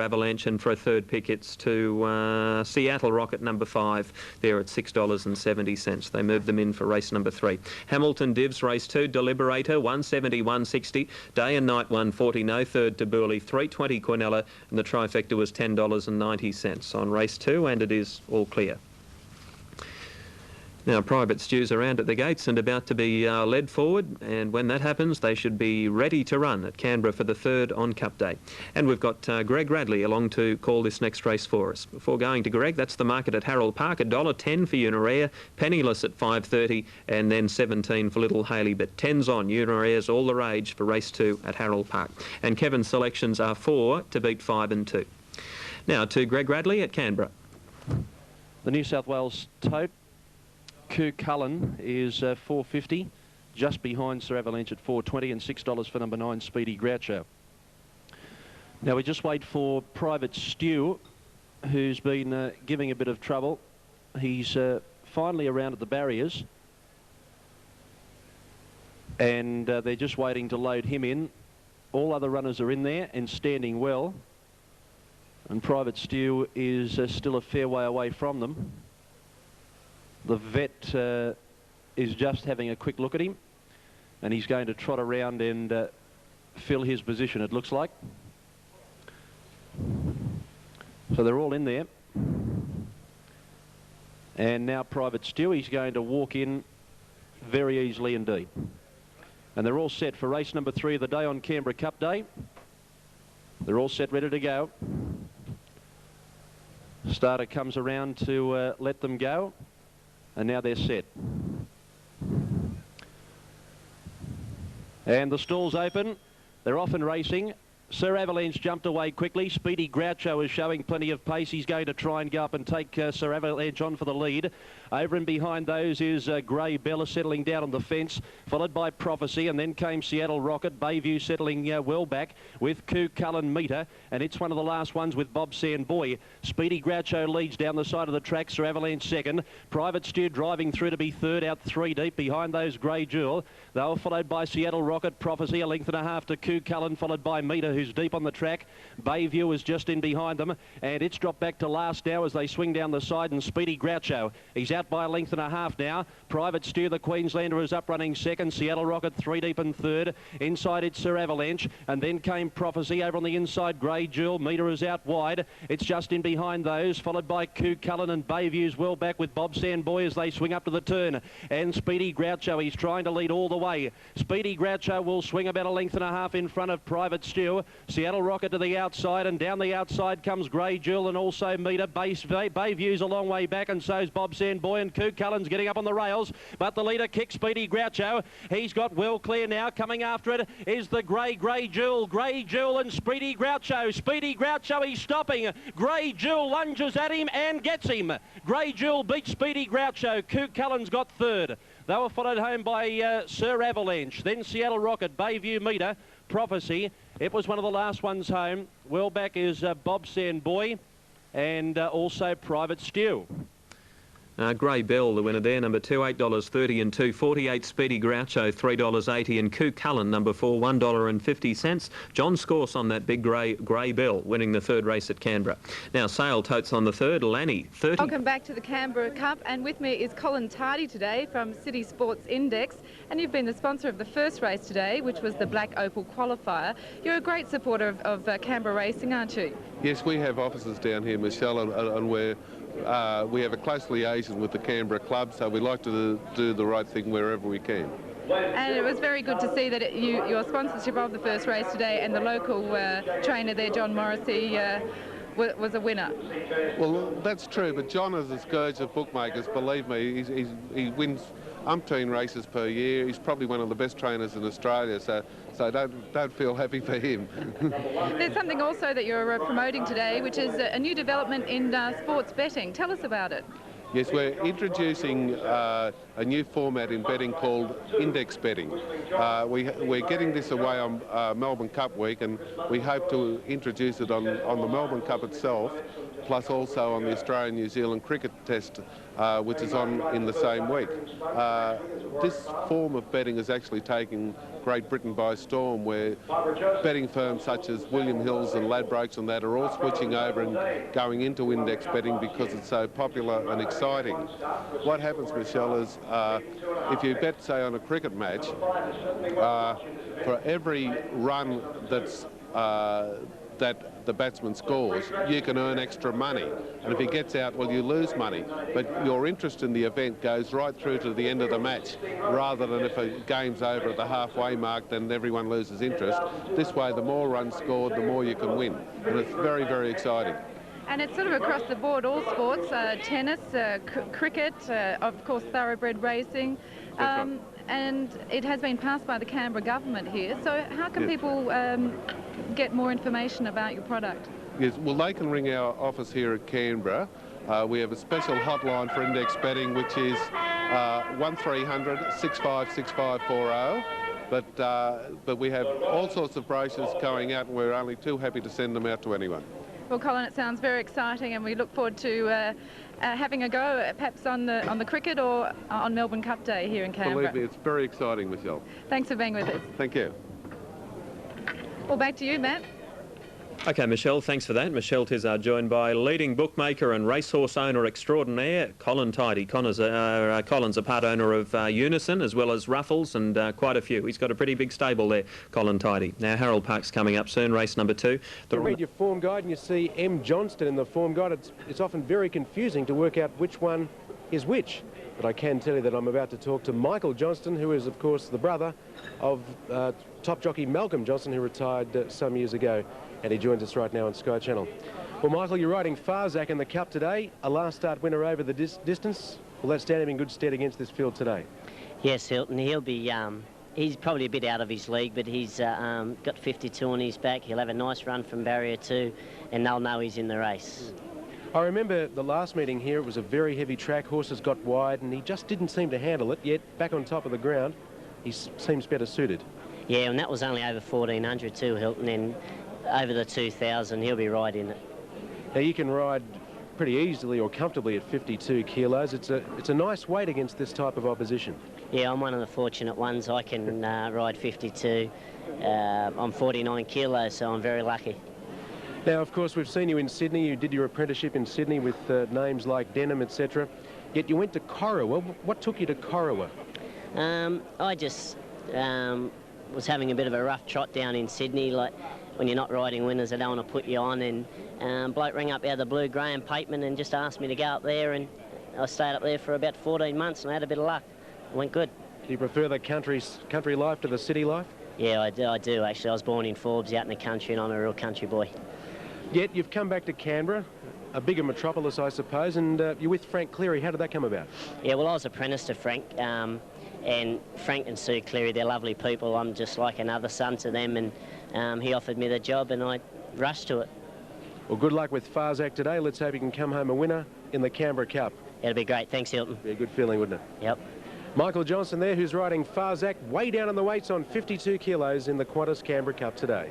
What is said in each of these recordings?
Avalanche, and for a third pick it's to Seattle Rocket number 5 there at $6.70. They moved them in for race number 3. Hamilton Divs race 2, Deliberator 170 160, Day and Night 140, no third to Burley, 320 Quinella, and the trifecta was $10.90 on race 2, and it is all clear. Now, Private Stew's around at the gates and about to be led forward, and when that happens, they should be ready to run at Canberra for the 3rd on Cup Day. And we've got Greg Radley along to call this next race for us. Before going to Greg, that's the market at Harold Park, $1.10 for Unaria, Penniless at $5.30, and then $17 for Little Haley. But 10's on, Unaria's all the rage for race 2 at Harold Park. And Kevin's selections are 4 to beat 5 and 2. Now to Greg Radley at Canberra. The New South Wales tote, Koo Cullen, is $4.50, just behind Sir Avalanche at $4.20, and $6 for number 9, Speedy Groucho. Now we just wait for Private Stew, who's been giving a bit of trouble. He's finally around at the barriers, and they're just waiting to load him in. All other runners are in there and standing well, and Private Stew is still a fair way away from them. The vet is just having a quick look at him, and he's going to trot around and fill his position, it looks like. So they're all in there. And now Private Stew, he's going to walk in very easily indeed. And they're all set for race number 3 of the day on Canberra Cup Day. They're all set, ready to go. Starter comes around to let them go. And now they're set. And the stall's open. They're off and racing. Sir Avalanche jumped away quickly. Speedy Groucho is showing plenty of pace. He's going to try and go up and take Sir Avalanche on for the lead. Over and behind those is Grey Bella settling down on the fence, followed by Prophecy, and then came Seattle Rocket. Bayview settling well back with Koo Cullen Meter, and it's one of the last ones with Bob Sandboy. Speedy Groucho leads down the side of the track. Sir Avalanche second. Private Stew driving through to be third, out 3 deep behind those Grey Jewel. They were followed by Seattle Rocket, Prophecy, a length and a half to Koo Cullen, followed by Meter, who's deep on the track. Bayview is just in behind them, and it's dropped back to last now as they swing down the side, and Speedy Groucho, he's out by a length and a half now. Private Stew, the Queenslander, is up running second. Seattle Rocket 3 deep and third. Inside it's Sir Avalanche, and then came Prophecy. Over on the inside, Grey Jewel. Meter is out wide. It's just in behind those, followed by Koo Cullen, and Bayview's well back with Bob Sandboy as they swing up to the turn. And Speedy Groucho, he's trying to lead all the way. Speedy Groucho will swing about a length and a half in front of Private Stew. Seattle Rocket to the outside, and down the outside comes Grey Jewel and also Meter. Bayview's a long way back, and so's Bob Sandboy, and Koo Cullen's getting up on the rails, but the leader kicks Speedy Groucho. He's got well clear now. Coming after it is the Grey Jewel. Grey Jewel and Speedy Groucho. Speedy Groucho, he's stopping. Grey Jewel lunges at him and gets him. Grey Jewel beats Speedy Groucho. Koo Cullen's got third. They were followed home by Sir Avalanche, then Seattle Rocket, Bayview, Meter, Prophecy. It was one of the last ones home. Well back is Bob Sandboy, and also Private Stew. Grey Bell, the winner there, number 2, $8.30 and 2.48. Speedy Groucho, $3.80, and Koo Cullen, number 4, $1.50. John Scorse on that big Grey Bell, winning the 3rd race at Canberra. Now, Sale totes on the 3rd. Lanny, 30. Welcome back to the Canberra Cup, and with me is Colin Tardy today from City Sports Index, and you've been the sponsor of the first race today, which was the Black Opal Qualifier. You're a great supporter of Canberra racing, aren't you? Yes, we have offices down here, Michelle, and we have a close liaison with the Canberra club, so we like to do the right thing wherever we can. And it was very good to see that your sponsorship of the first race today, and the local trainer there, John Morrissey, was a winner. Well, that's true, but John is a scourge of bookmakers, believe me. He wins umpteen races per year. He's probably one of the best trainers in Australia, so don't feel happy for him. There's something also that you're promoting today, which is a new development in sports betting. Tell us about it. Yes, we're introducing a new format in betting called index betting. We're getting this away on Melbourne Cup week, and we hope to introduce it on the Melbourne Cup itself, plus also on the Australian-New Zealand cricket test, which is on in the same week. This form of betting is actually taking Great Britain by storm, where betting firms such as William Hills and Ladbrokes and that are all switching over and going into index betting because it's so popular and exciting. What happens, Michelle, is if you bet, say, on a cricket match, for every run that's that the batsman scores, you can earn extra money. And if he gets out, well, you lose money. But your interest in the event goes right through to the end of the match, rather than if a game's over at the halfway mark, then everyone loses interest. This way, the more runs scored, the more you can win. And it's very, very exciting. And it's sort of across the board, all sports, tennis, cricket, of course, thoroughbred racing. And it has been passed by the Canberra government here. So how can people get more information about your product? Yes, well, they can ring our office here at Canberra. We have a special hotline for index betting, which is 1300 656540. But we have all sorts of brochures going out, and we're only too happy to send them out to anyone. Well, Colin, it sounds very exciting, and we look forward to having a go, perhaps on the cricket or on Melbourne Cup Day here in Canberra. Believe me, it's very exciting, Michelle. Thanks for being with us. Thank you. Well, back to you, Matt. OK, Michelle, thanks for that. Michelle Tizard joined by leading bookmaker and racehorse owner extraordinaire, Colin Tidy. Colin's a part owner of Unison as well as Ruffles and quite a few. He's got a pretty big stable there, Colin Tidy. Now, Harold Park's coming up soon, race number 2. You read your form guide and you see M. Johnston in the form guide. It's often very confusing to work out which one is which. But I can tell you that I'm about to talk to Michael Johnston, who is, of course, the brother of top jockey Malcolm Johnston, who retired some years ago. And he joins us right now on Sky Channel. Well, Michael, you're riding Farzak in the Cup today, a last start winner over the distance. Will that stand him in good stead against this field today? Yes, Hilton. He'll be, he's probably a bit out of his league, but he's got 52 on his back. He'll have a nice run from barrier 2, and they'll know he's in the race. I remember the last meeting here, it was a very heavy track. Horses got wide, and he just didn't seem to handle it, yet back on top of the ground, he seems better suited. Yeah, and that was only over 1400 too, Hilton, and over the 2000, he'll be right in it. Now, you can ride pretty easily or comfortably at 52 kilos. It's a nice weight against this type of opposition. Yeah, I'm one of the fortunate ones. I can ride 52. I'm 49 kilos, so I'm very lucky. Now, of course, we've seen you in Sydney. You did your apprenticeship in Sydney with names like Denham, etc. Yet you went to Corowa. What took you to Corowa? I just was having a bit of a rough trot down in Sydney. Like, when you're not riding winners, they don't want to put you on. And bloke rang up out of the blue, Graham Pateman, and just asked me to go up there. And I stayed up there for about 14 months, and I had a bit of luck. It went good. Do you prefer the country life to the city life? Yeah, I do, actually. I was born in Forbes, out in the country, and I'm a real country boy. Yet you've come back to Canberra, a bigger metropolis, I suppose, and you're with Frank Cleary. How did that come about? Yeah, well, I was apprenticed to Frank. And Frank and Sue Cleary, they're lovely people. I'm just like another son to them, and he offered me the job, and I rushed to it. Well, good luck with Farzak today. Let's hope you can come home a winner in the Canberra Cup. It'll be great. Thanks, Hilton. Be a good feeling, wouldn't it? Yep. Michael Johnston there, who's riding Farzak way down in the weights on 52 kilos in the Qantas Canberra Cup today.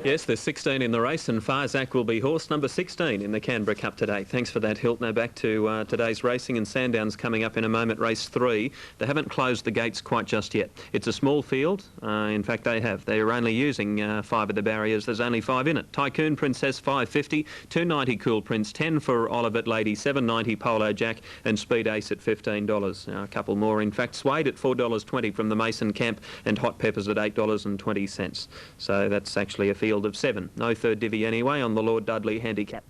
Yes, there's 16 in the race, and Farzak will be horse number 16 in the Canberra Cup today. Thanks for that, Hilt. Now back to today's racing, and Sandown's coming up in a moment, race 3. They haven't closed the gates quite just yet. It's a small field. In fact, they're only using 5 of the barriers. There's only 5 in it. Tycoon Princess, $5.50, $2.90 Cool Prince, $10 for Olivet Lady, $7.90 Polo Jack, and Speed Ace at $15. Now, a couple more. In fact, Suede at $4.20 from the Mason Camp, and Hot Peppers at $8.20. So that's actually a field of 7. No third divvy anyway on the Lord Dudley handicap.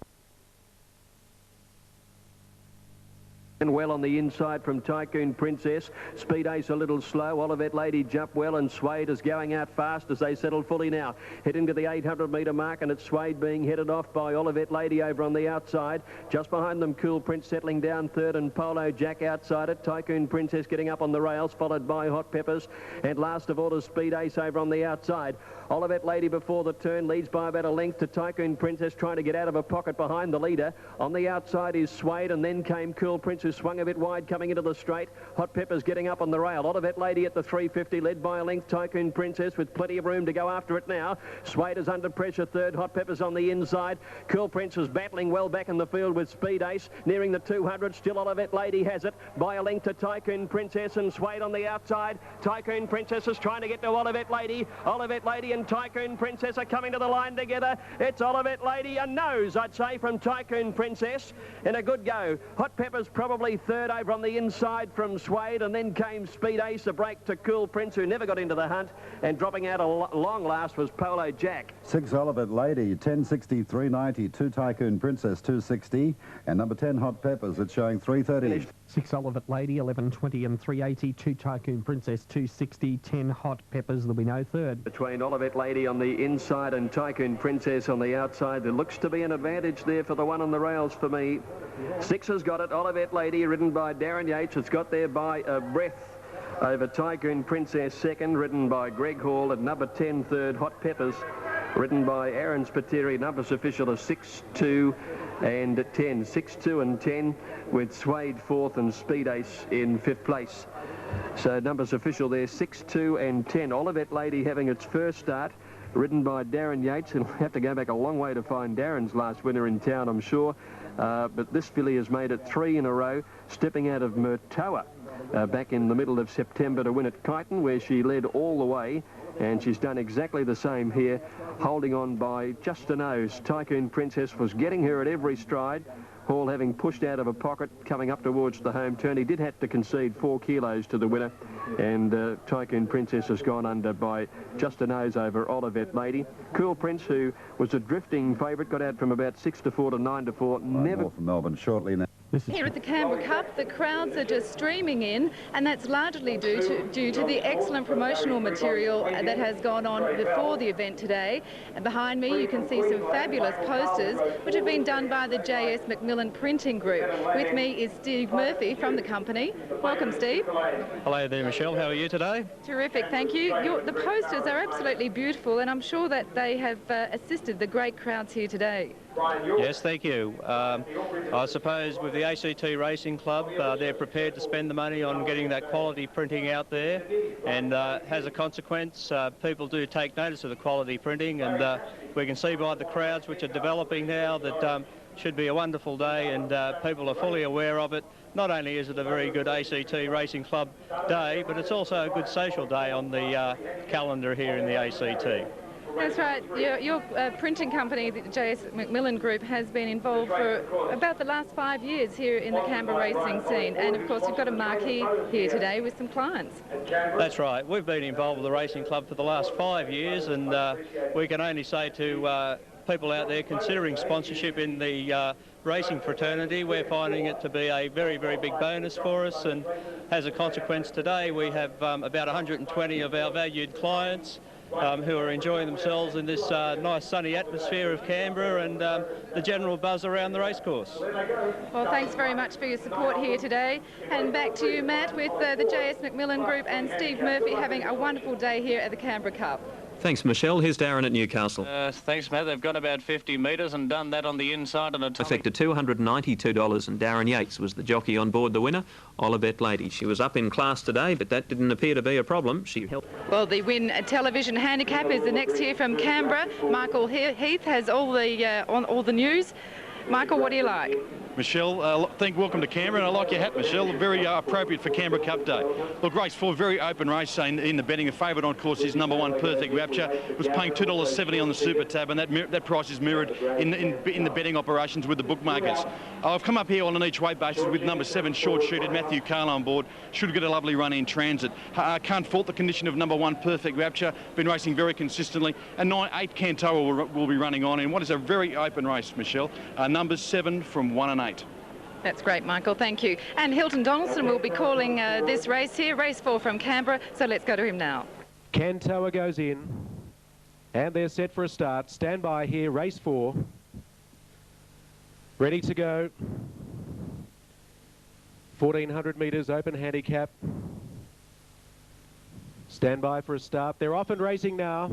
And well on the inside from Tycoon Princess. Speed Ace a little slow. Olivet Lady jump well, and Suede is going out fast as they settle fully now. Heading to the 800-metre mark, and it's Suede being headed off by Olivet Lady over on the outside. Just behind them, Cool Prince settling down third, and Polo Jack outside it. Tycoon Princess getting up on the rails, followed by Hot Peppers. And last of all is Speed Ace over on the outside. Olivet Lady before the turn leads by about a length to Tycoon Princess, trying to get out of a pocket behind the leader. On the outside is Swade, and then came Cool Prince, who swung a bit wide coming into the straight. Hot Peppers getting up on the rail. Olivet Lady at the 350, led by a length. Tycoon Princess with plenty of room to go after it now. Swade is under pressure third. Hot Peppers on the inside. Cool Prince is battling well back in the field with Speed Ace, nearing the 200. Still Olivet Lady has it by a length to Tycoon Princess, and Swade on the outside. Tycoon Princess is trying to get to Olivet Lady. Olivet Lady and Tycoon Princess are coming to the line together. It's Olivet Lady, a nose, I'd say, from Tycoon Princess, and a good go. Hot Peppers probably third over on the inside from Swade, and then came Speed Ace, a break to Cool Prince, who never got into the hunt, and dropping out a long last was Polo Jack. 6 Olivet Lady, 10.60, 3.90, 2 Tycoon Princess, 2.60, and number 10 Hot Peppers, it's showing 3.30. 6 Olivet Lady, 11.20 and 3.80, 2 Tycoon Princess, 2.60, 10 Hot Peppers, there'll be no third. Between Olivet Lady on the inside and Tycoon Princess on the outside, there looks to be an advantage there for the one on the rails for me. 6 has got it. Olivet Lady, ridden by Darren Yates, has got there by a breath over Tycoon Princess second, ridden by Greg Hall, and number 10 third, Hot Peppers, ridden by Aaron Spiteri. Numbers official are 6, 2 and 10. 6, 2 and 10, with Swade fourth and Speed Ace in fifth place. So numbers official there, 6, 2 and 10. Olivet Lady having its first start, ridden by Darren Yates. He'll have to go back a long way to find Darren's last winner in town, I'm sure. But this filly has made it 3 in a row, stepping out of Murtoa back in the middle of September to win at Kyneton, where she led all the way. And she's done exactly the same here, holding on by just a nose. Tycoon Princess was getting her at every stride. Hall having pushed out of a pocket, coming up towards the home turn. He did have to concede 4 kilos to the winner, and Tycoon Princess has gone under by just a nose over Olivet Lady. Cool Prince, who was a drifting favourite, got out from about 6 to 4 to 9 to 4. Never. More from Melbourne shortly now. Here at the Canberra Cup, the crowds are just streaming in, and that's largely due to the excellent promotional material that has gone on before the event today. And behind me, you can see some fabulous posters, which have been done by the J.S. McMillan Printing Group. With me is Steve Murphy from the company. Welcome, Steve. Hello there, Michelle. How are you today? Terrific, thank you. The posters are absolutely beautiful, and I'm sure that they have assisted the great crowds here today. Yes, thank you. I suppose with the ACT Racing Club, they're prepared to spend the money on getting that quality printing out there, and as a consequence, people do take notice of the quality printing, and we can see by the crowds which are developing now that should be a wonderful day, and people are fully aware of it. Not only is it a very good ACT Racing Club day, but it's also a good social day on the calendar here in the ACT. That's right. Your printing company, the J.S. McMillan Group, has been involved for about the last 5 years here in the Canberra racing scene. And, of course, you've got a marquee here today with some clients. That's right. We've been involved with the racing club for the last 5 years, and we can only say to people out there considering sponsorship in the racing fraternity, we're finding it to be a very, very big bonus for us. And as a consequence, today we have about 120 of our valued clients who are enjoying themselves in this nice sunny atmosphere of Canberra and the general buzz around the racecourse. Well, thanks very much for your support here today. And back to you, Matt, with the J.S. McMillan Group and Steve Murphy having a wonderful day here at the Canberra Cup. Thanks, Michelle. Here's Darren at Newcastle. Thanks, Matt. They've gone about 50 metres and done that on the inside. And Affected $292, and Darren Yates was the jockey on board the winner, Olivet Lady. She was up in class today, but that didn't appear to be a problem. She helped. Well, the Win Television Handicap is the next here from Canberra. Michael Heath has all the news. Michael, what do you like? Michelle, welcome to Canberra, and I like your hat, Michelle. Very appropriate for Canberra Cup Day. Look, race 4, very open race in the betting. A favourite on course is number 1, Perfect Rapture. It was paying $2.70 on the Super Tab, and that price is mirrored in the betting operations with the bookmakers. I've come up here on an each way basis with number 7, Short Shooted, Matthew Carlo on board. Should get a lovely run in transit. Can't fault the condition of number 1, Perfect Rapture. Been racing very consistently. And 8 Cantora will be running on in what is a very open race, Michelle. Numbers 7 from 1 and 8. That's great, Michael. Thank you. And Hilton Donaldson will be calling this race here, race 4 from Canberra. So let's go to him now. Cantoa goes in, and they're set for a start. Stand by here, race 4. Ready to go. 1,400 metres open handicap. Stand by for a start. They're off and racing now.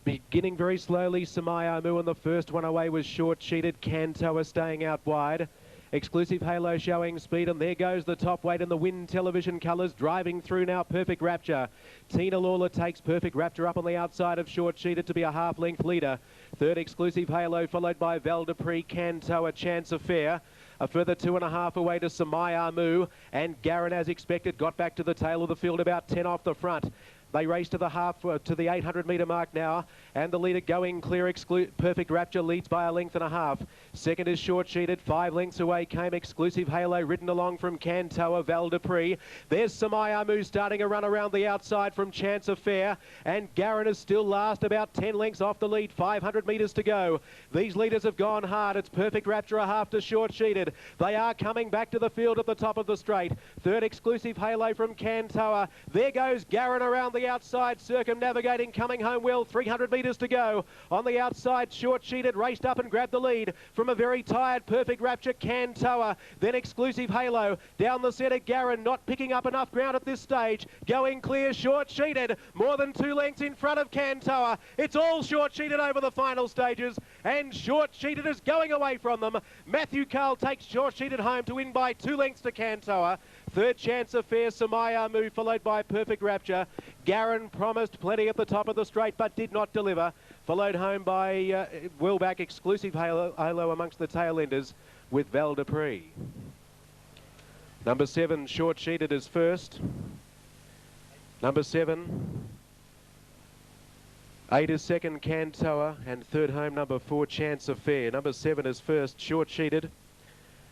Beginning very slowly, Samaya Amu, and the first one away was short-cheated. Cantoa staying out wide. Exclusive Halo showing speed, and there goes the top weight in the Win Television colours, driving through now. Perfect Rapture. Tina Lawler takes Perfect Rapture up on the outside of Short Cheated to be a half-length leader. Third, Exclusive Halo, followed by Val Dupree, Cantoa, Chance of Fair. A further 2.5 away to Samaya Amu, and Garin, as expected, got back to the tail of the field, about 10 off the front. They race to the 800-metre mark now, and the leader going clear. Perfect Rapture leads by a length and a half. Second is Short Cheated. 5 lengths away came Exclusive Halo, ridden along from Cantoa, Val Dupree. There's Samaya Amu starting a run around the outside from Chance of Fair, and Garin is still last, about 10 lengths off the lead. 500 metres to go. These leaders have gone hard. It's Perfect Rapture a half to Short Cheated. They are coming back to the field at the top of the straight. Third, Exclusive Halo from Cantoa. There goes Garin around the outside, circumnavigating, coming home well. 300 metres to go. On the outside, Short Cheated raced up and grabbed the lead from a very tired Perfect Rapture, Cantoa. Then Exclusive Halo. Down the centre, Garin not picking up enough ground at this stage. Going clear, Short Cheated. More than 2 lengths in front of Cantoa. It's all Short Cheated over the final stages, and Short Cheated is going away from them. Matthew Carl takes Short Cheated home to win by 2 lengths to Cantoa. Third, Chance of Fair, Samaya Amu, followed by Perfect Rapture. Garin promised plenty at the top of the straight, but did not deliver. Followed home by well back Exclusive Halo amongst the tail enders with Val Dupree. Number 7, Short Cheated is first. Number 7. 8 is second, Cantoa, and third home, number 4, Chance of Fair. Number 7 is first, Short Cheated.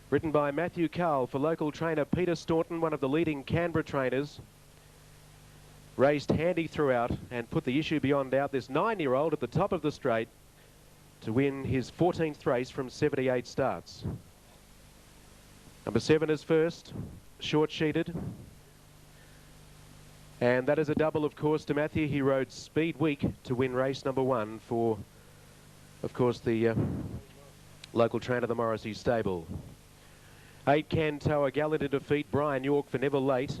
Written by Matthew Carl for local trainer Peter Staunton, one of the leading Canberra trainers. Raced handy throughout and put the issue beyond doubt. This 9-year-old at the top of the straight to win his 14th race from 78 starts. Number 7 is first, Short Cheated. And that is a double, of course, to Matthew. He rode Speed Week to win race number 1 for, of course, the local trainer, the Morrissey stable. 8, Cantoa, gallant in defeat, Brian York for Never Late.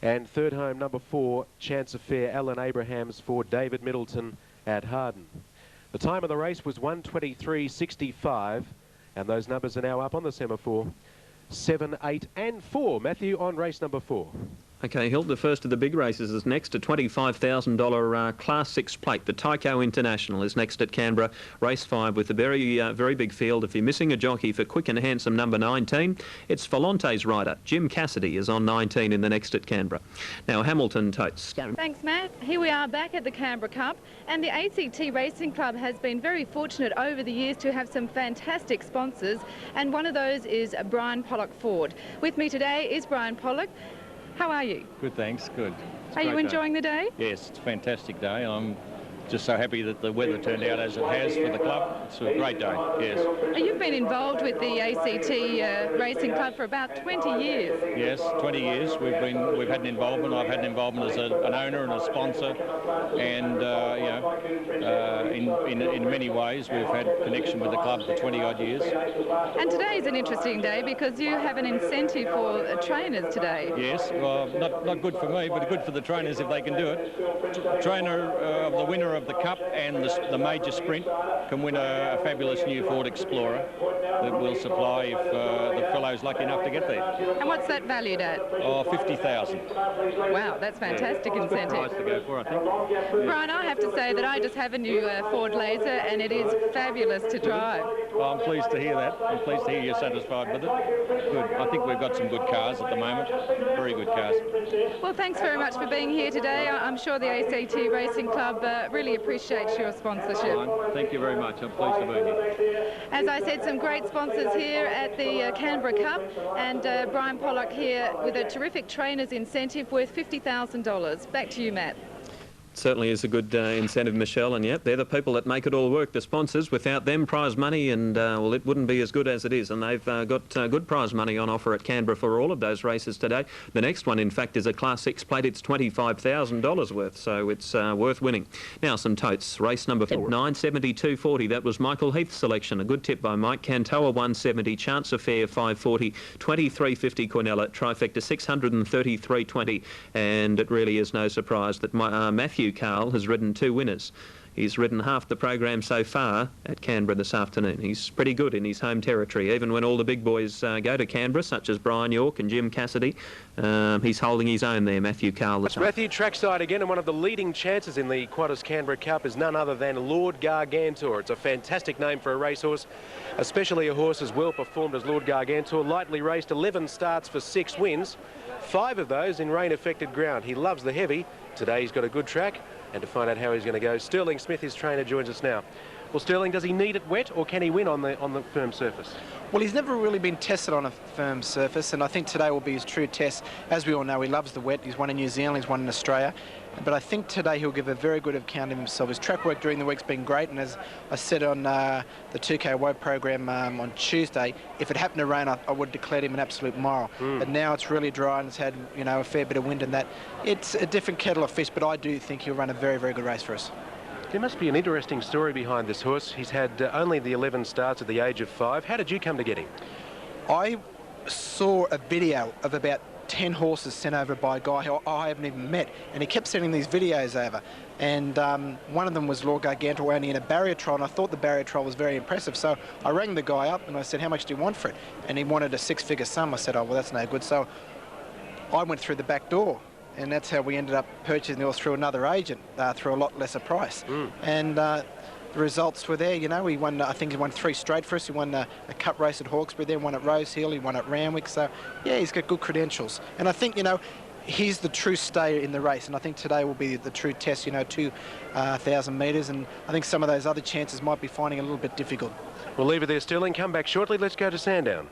And third home, number 4, Chance of Fair, Alan Abrahams for David Middleton at Harden. The time of the race was 1:23.65, and those numbers are now up on the semaphore. 7, 8 and 4. Matthew on race number 4. Okay, Hill, the first of the big races is next. A $25,000 Class 6 plate. The Tyco International is next at Canberra. Race 5 with a very big field. If you're missing a jockey for quick and handsome number 19, it's Volante's rider. Jim Cassidy is on 19 in the next at Canberra. Now, Hamilton Totes. Thanks, Matt. Here we are back at the Canberra Cup, and the ACT Racing Club has been very fortunate over the years to have some fantastic sponsors, and one of those is Brian Pollock Ford. With me today is Brian Pollock. How are you? Good, thanks. Good. Are you enjoying the day? Yes, it's a fantastic day. I'm just so happy that the weather turned out as it has for the club. It's a great day, yes. You've been involved with the ACT Racing Club for about 20 years. Yes, 20 years. We've had an involvement. I've had an involvement as an owner and a sponsor, and in many ways we've had connection with the club for 20 odd years. And today is an interesting day because you have an incentive for trainers today. Yes, well, not good for me, but good for the trainers if they can do it. Trainer of the winner of the Cup and the major sprint can win a fabulous new Ford Explorer that we'll supply if the fellow's lucky enough to get there. And what's that valued at? Oh, 50,000. Wow, that's fantastic incentive. Price to go for, I think. Brian, I have to say that I just have a new Ford Laser and it is fabulous to drive. Well, I'm pleased to hear that. I'm pleased to hear you're satisfied with it. Good. I think we've got some good cars at the moment. Very good cars. Well, thanks very much for being here today. I'm sure the ACT Racing Club really appreciates your sponsorship. Thank you very much. I'm pleased to be here. As I said, some great sponsors here at the Canberra Cup, and Brian Pollock here with a terrific trainer's incentive worth $50,000. Back to you, Matt. Certainly is a good incentive, Michelle, and yep, they're the people that make it all work, the sponsors. Without them, prize money, and well, it wouldn't be as good as it is, and they've got good prize money on offer at Canberra for all of those races today. The next one, in fact, is a Class 6 plate. It's $25,000 worth, so it's worth winning. Now, some totes. Race number 4, 972.40. That was Michael Heath's selection. A good tip by Mike. Cantoa 170, Chance of Fair 540, 23.50 Cornella, trifecta 633.20, and it really is no surprise that Matthew Matthew Carl has ridden 2 winners. He's ridden half the program so far at Canberra this afternoon. He's pretty good in his home territory. Even when all the big boys go to Canberra, such as Brian York and Jim Cassidy, he's holding his own there, Matthew Carl. Matthew, trackside again, and one of the leading chances in the Qantas Canberra Cup is none other than Lord Gargantua. It's a fantastic name for a racehorse, especially a horse as well performed as Lord Gargantua. Lightly raced, 11 starts for 6 wins, 5 of those in rain-affected ground. He loves the heavy. Today he's got a good track. And to find out how he's going to go, Sterling Smith, his trainer, joins us now. Well, Sterling, does he need it wet, or can he win on the firm surface? Well, he's never really been tested on a firm surface, and I think today will be his true test. As we all know, he loves the wet. He's won in New Zealand, he's won in Australia. But I think today he'll give a very good account of himself. His track work during the week's been great, and as I said on the 2KO program on Tuesday, if it happened to rain, I would have declared him an absolute moral. But now it's really dry and it's had, you know, a fair bit of wind and that. It's a different kettle of fish, but I do think he'll run a very, very good race for us. There must be an interesting story behind this horse. He's had only the 11 starts at the age of 5. How did you come to get him? I saw a video of about 10 horses sent over by a guy who I haven't even met, and he kept sending these videos over, and one of them was Lord Gargantua only in a barrier trial, and I thought the barrier trial was very impressive, so I rang the guy up and I said, how much do you want for it? And he wanted a 6-figure sum. I said, oh well, that's no good. So I went through the back door, and that's how we ended up purchasing it through another agent, through a lot lesser price. And the results were there, you know. He won, I think he won 3 straight for us. He won a cup race at Hawkesbury, then won at Rosehill, he won at Randwick. So, yeah, he's got good credentials. And I think, you know, he's the true stayer in the race. And I think today will be the true test, you know, 2,000 metres. And I think some of those other chances might be finding it a little bit difficult. We'll leave it there, Sterling. Come back shortly. Let's go to Sandown.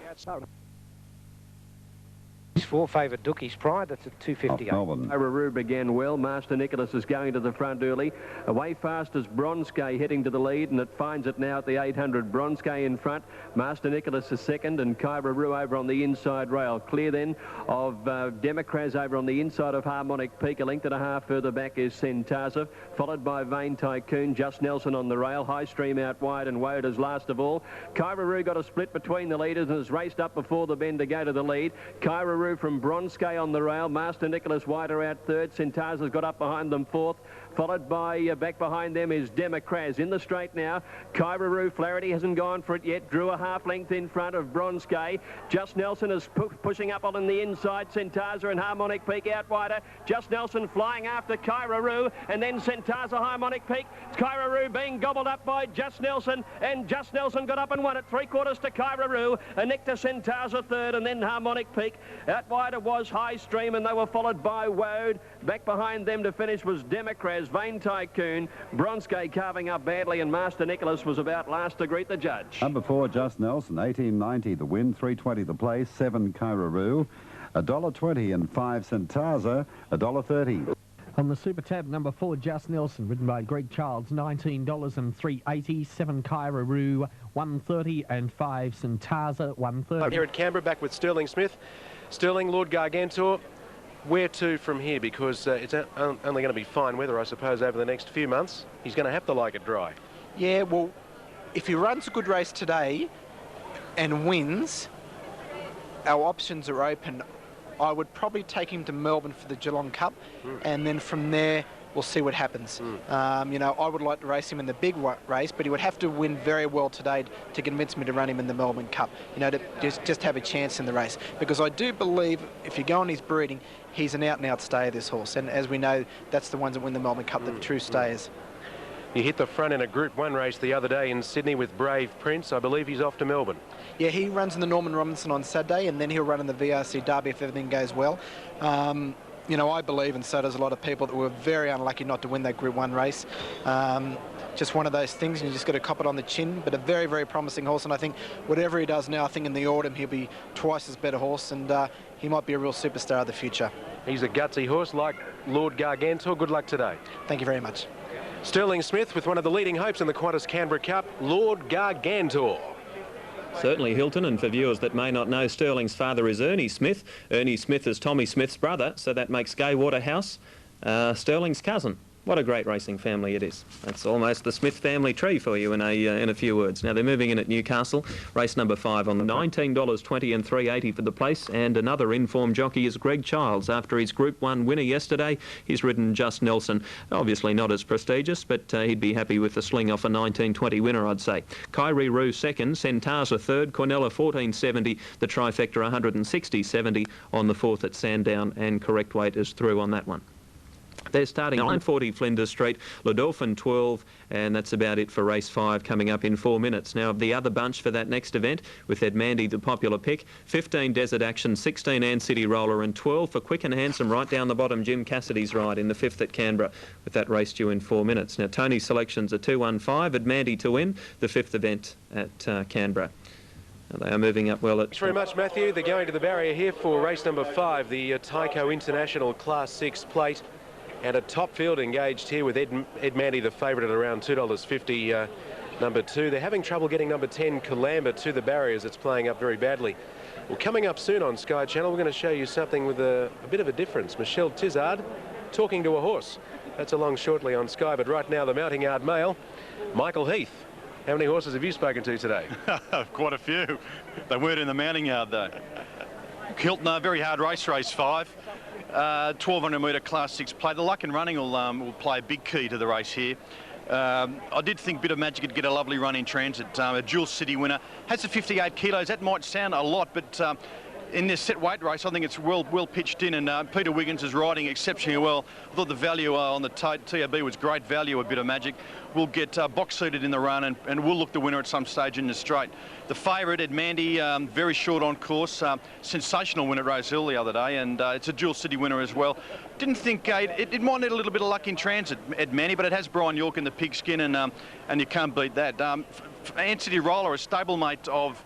4 favoured Dookie's Pride, that's at 258. Roo began well. Master Nicholas is going to the front early. Away fast is Bronskay heading to the lead, and it finds it now at the 800. Bronskay in front. Master Nicholas is second, and Kyra Roo over on the inside rail. Clear then of Democraz over on the inside of Harmonic Peak. A length and a half further back is Centaza, followed by Vain Tycoon. Just Nelson on the rail. High Stream out wide, and Woad is last of all. Kyra Roo got a split between the leaders and has raced up before the bend to go to the lead. Kyra Roo from Bronskay on the rail. Master Nicholas wider out third. Centaza's got up behind them fourth. Followed by, back behind them is Democraz. In the straight now, Kyra Roo. Flaherty hasn't gone for it yet. Drew a half length in front of Bronskay. Just Nelson is pushing up on the inside. Centaza and Harmonic Peak out wider. Just Nelson flying after Kyra Roo, and then Centaza, Harmonic Peak. Kyra Roo being gobbled up by Just Nelson, and Just Nelson got up and won it. 3/4 to Kyra Roo. A neck to Centaza third, and then Harmonic Peak. Out wider was High Stream, and they were followed by Woad. Back behind them to finish was Democraz, Vain Tycoon, Bronskay carving up badly, and Master Nicholas was about last to greet the judge. Number 4, Just Nelson, 18.90 the win, 3.20 the place, 7 Kyra Roo, $1.20 and 5 Centaza, $1.30. On the Super Tab, number 4, Just Nelson, ridden by Greg Childs, $19 and 3.80, 7 Kyra Roo, $1.30 and 5 Centaza, $1.30. Here at Canberra, back with Sterling Smith. Sterling, Lord Gargantua, where to from here? Because it's only going to be fine weather, I suppose, over the next few months. He's going to have to like it dry. Yeah, well, if he runs a good race today and wins, our options are open. I would probably take him to Melbourne for the Geelong Cup, and then from there we'll see what happens. You know, I would like to race him in the big race, but he would have to win very well today to convince me to run him in the Melbourne Cup, you know, to just have a chance in the race. Because I do believe if you go on his breeding, he's an out-and-out stayer, this horse. And as we know, that's the ones that win the Melbourne Cup, the true stayers. He hit the front in a Group 1 race the other day in Sydney with Brave Prince. I believe he's off to Melbourne. Yeah, he runs in the Norman Robinson on Saturday, and then he'll run in the VRC Derby if everything goes well. You know, I believe, and so does a lot of people, that were very unlucky not to win that Group 1 race. Just one of those things, and you just got to cop it on the chin. But a very, very promising horse, and I think whatever he does now, I think in the autumn he'll be twice as better horse, and he might be a real superstar of the future. He's a gutsy horse like Lord Gargantua. Good luck today. Thank you very much. Sterling Smith with one of the leading hopes in the Qantas Canberra Cup, Lord Gargantua. Certainly, Hilton, and for viewers that may not know, Sterling's father is Ernie Smith. Ernie Smith is Tommy Smith's brother, so that makes Gay Waterhouse Sterling's cousin. What a great racing family it is. That's almost the Smith family tree for you in a few words. Now they're moving in at Newcastle. Race number 5 on the $19.20 and $3.80 for the place. And another informed jockey is Greg Childs. After his Group 1 winner yesterday, he's ridden Just Nelson. Obviously not as prestigious, but he'd be happy with the sling off a 19.20 winner, I'd say. Kyrie Roo second, Centaza third, Cornella 14.70, the trifecta 160.70 on the 4th at Sandown, and correct weight is through on that one. They're starting 9:40 Flinders Street, Ladorfin 12, and that's about it for race 5 coming up in 4 minutes. Now, the other bunch for that next event, with Ed Mandy the popular pick, 15 Desert Action, 16 Ant City Roller, and 12 for Quick and Handsome right down the bottom, Jim Cassidy's ride in the 5th at Canberra, with that race due in 4 minutes. Now, Tony's selections are 2-1-5, Ed Mandy to win, the 5th event at Canberra. They are moving up well. Thanks very much, Matthew. They're going to the barrier here for race number 5, the Tyco International Class 6 plate. And a top field engaged here with Ed Mandy, the favourite, at around $2.50, number 2. They're having trouble getting number 10, Calamba, to the barriers. It's playing up very badly. Well, coming up soon on Sky Channel, we're going to show you something with a bit of a difference. Michelle Tizard talking to a horse. That's along shortly on Sky. But right now, the Mounting Yard Mail, Michael Heath. How many horses have you spoken to today? Quite a few. They weren't in the Mounting Yard, though. Hilton, very hard race 5. 1200 metre Class 6 plate. The luck and running will play a big key to the race here. I did think Bit of Magic could get a lovely run in transit. A dual city winner. Has the 58 kilos. That might sound a lot, but in this set weight race, I think it's well pitched in, and Peter Wiggins is riding exceptionally well. I thought the value on the TAB was great value, a Bit of Magic. We'll get box-seated in the run, and we'll look the winner at some stage in the straight. The favourite, Ed Mandy, very short on course. Sensational win at Rose Hill the other day, and it's a dual city winner as well. Didn't think it might need a little bit of luck in transit, Ed Mandy, but it has Brian York in the pigskin, and you can't beat that. Ant City Roller, a stablemate of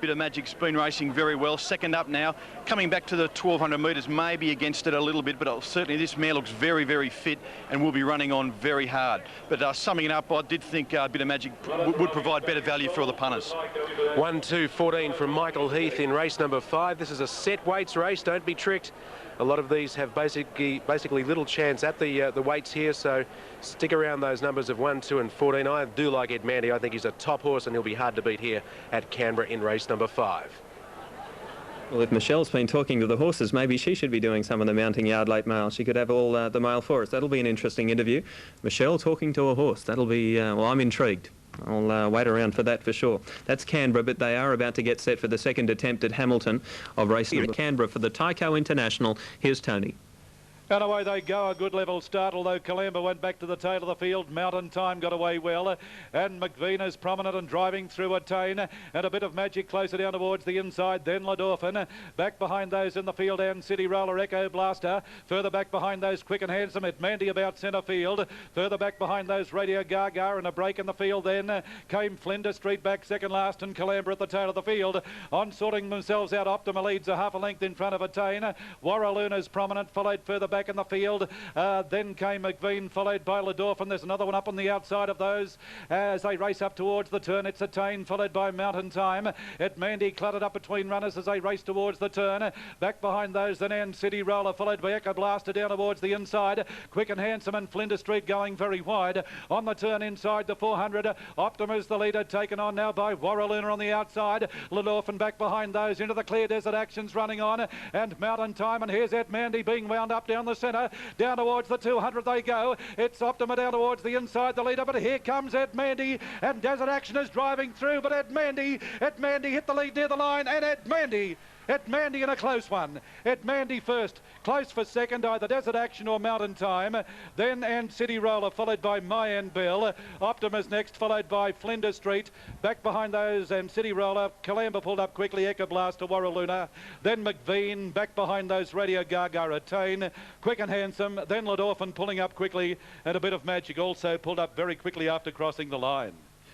Bit of Magic's been racing very well. Second up now, coming back to the 1200 metres, maybe against it a little bit, but certainly this mare looks very, very fit and will be running on very hard. But summing it up, I did think Bit of Magic would provide better value for the punters. 1-2-14 from Michael Heath in race number 5. This is a set weights race, don't be tricked. A lot of these have basically little chance at the weights here, so stick around those numbers of 1, 2 and 14. I do like Ed Mandy. I think he's a top horse and he'll be hard to beat here at Canberra in race number 5. Well, if Michelle's been talking to the horses, maybe she should be doing some of the Mounting Yard late mail. She could have all the mail for us. That'll be an interesting interview. Michelle talking to a horse. That'll be, well, I'm intrigued. I'll wait around for that for sure. That's Canberra, but they are about to get set for the second attempt at Hamilton of racing at Canberra for the Tyco International. Here's Tony. And away they go, a good level start, although Calamba went back to the tail of the field. Mountain Time got away well, and McVean is prominent and driving through Attain, and a Bit of Magic closer down towards the inside, then Ladorfin. Back behind those in the field, and City Roller, Echo Blaster. Further back behind those, Quick and Handsome, Ed Mandy about centre field. Further back behind those, Radio Gaga, and a break in the field then came Flinders Street back second last, and Calamba at the tail of the field. On sorting themselves out, Optima leads a half a length in front of Attain. Warraluna's prominent, followed further back in the field. Then came McVean, followed by Ladorfin. There's another one up on the outside of those as they race up towards the turn. It's Attain, followed by Mountain Time. Ed Mandy cluttered up between runners as they race towards the turn. Back behind those, then Ant City Roller, followed by Echo Blaster down towards the inside. Quick and Handsome and Flinders Street going very wide. On the turn inside the 400, Optima's the leader, taken on now by Warraluna on the outside. Ladorfin back behind those into the clear. Desert Actions running on, and Mountain Time, and here's Ed Mandy being wound up down the centre. Down towards the 200 they go. It's Optima down towards the inside, the leader, but here comes Ed Mandy, and Desert Action is driving through, but Ed Mandy hit the lead near the line, and Ed Mandy in a close one. Ed Mandy first, close for second, either Desert Action or Mountain Time. Then Ant City Roller, followed by Mayan Bell. Optima's next, followed by Flinders Street. Back behind those, Ant City Roller. Calamba pulled up quickly, Echo Blaster, Warraluna. Then McVean, back behind those, Radio Gaga, Attain. Quick and Handsome, then Ladorfin pulling up quickly, and a Bit of Magic also pulled up very quickly after crossing the line.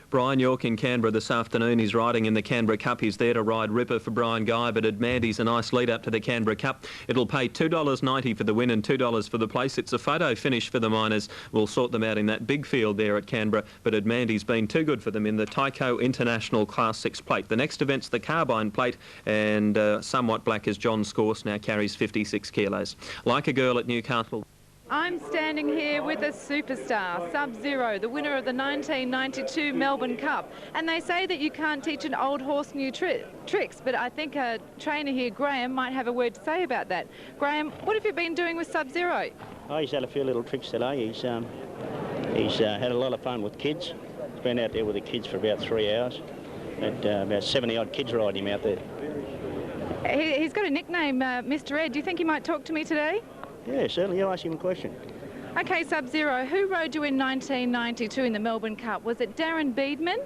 Brian York in Canberra this afternoon. He's riding in the Canberra Cup. He's there to ride Ripper for Brian Guy, but Ed Mandy's a nice lead up to the Canberra Cup. It'll pay $2.90 for the win and $2 for the place. It's a photo finish for the miners. We'll sort them out in that big field there at Canberra, but Ed Mandy's been too good for them in the Tyco International Class 6 plate. The next event's the Carbine plate, and somewhat black as John Scorse now carries 56 kilos. Like a Girl at Newcastle. I'm standing here with a superstar, Sub-Zero, the winner of the 1992 Melbourne Cup. And they say that you can't teach an old horse new tricks, but I think a trainer here, Graham, might have a word to say about that. Graham, what have you been doing with Sub-Zero? Oh, he's had a few little tricks today. He's had a lot of fun with kids. He's been out there with the kids for about 3 hours. Had about 70-odd kids riding him out there. He's got a nickname, Mr. Ed. Do you think he might talk to me today? Yeah, certainly. I'll ask him a question. OK, Sub-Zero, who rode you in 1992 in the Melbourne Cup? Was it Darren Beedman?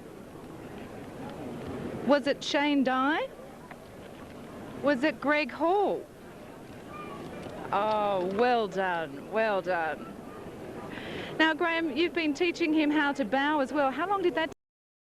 Was it Shane Dye? Was it Greg Hall? Oh, well done, well done. Now, Graham, you've been teaching him how to bow as well. How long did that